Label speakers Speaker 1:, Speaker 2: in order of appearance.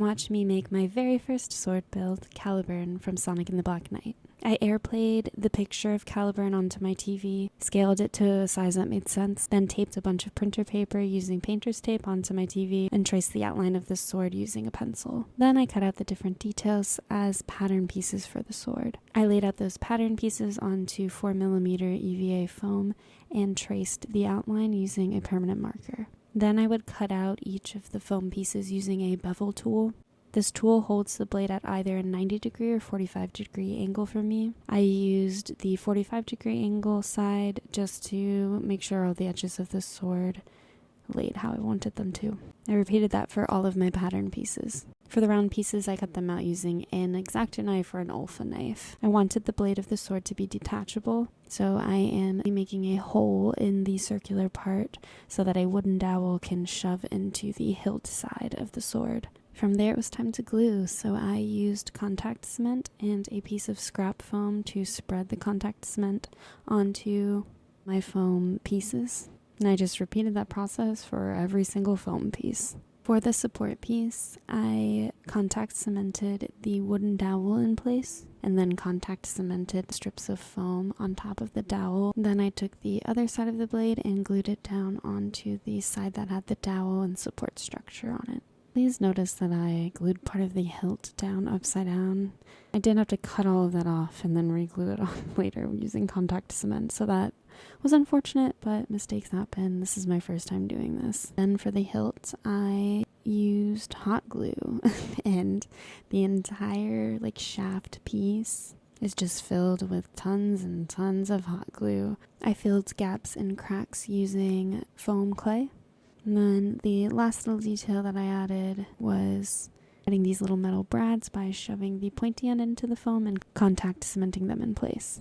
Speaker 1: Watch me make my very first sword build, Caliburn from Sonic and the Black Knight. I airplayed the picture of Caliburn onto my TV, scaled it to a size that made sense, then taped a bunch of printer paper using painter's tape onto my TV and traced the outline of the sword using a pencil. Then I cut out the different details as pattern pieces for the sword. I laid out those pattern pieces onto 4mm EVA foam and traced the outline using a permanent marker. Then I would cut out each of the foam pieces using a bevel tool. This tool holds the blade at either a 90-degree or 45-degree angle for me. I used the 45-degree angle side just to make sure all the edges of the sword laid how I wanted them to. I repeated that for all of my pattern pieces. For the round pieces, I cut them out using an xacto knife or an olfa knife. I wanted the blade of the sword to be detachable, so I am making a hole in the circular part so that a wooden dowel can shove into the hilt side of the sword. From there, it was time to glue, so I used contact cement and a piece of scrap foam to spread the contact cement onto my foam pieces. And I just repeated that process for every single foam piece. For the support piece, I contact cemented the wooden dowel in place and then contact cemented strips of foam on top of the dowel. Then I took the other side of the blade and glued it down onto the side that had the dowel and support structure on it. Please notice that I glued part of the hilt down upside down. I did have to cut all of that off and then re-glue it on later using contact cement, so that was unfortunate, but mistakes happen. This is my first time doing this. Then for the hilt, I used hot glue and the entire shaft piece is just filled with tons and tons of hot glue. I filled gaps and cracks using foam clay. And then the last little detail that I added was adding these little metal brads by shoving the pointy end into the foam and contact cementing them in place.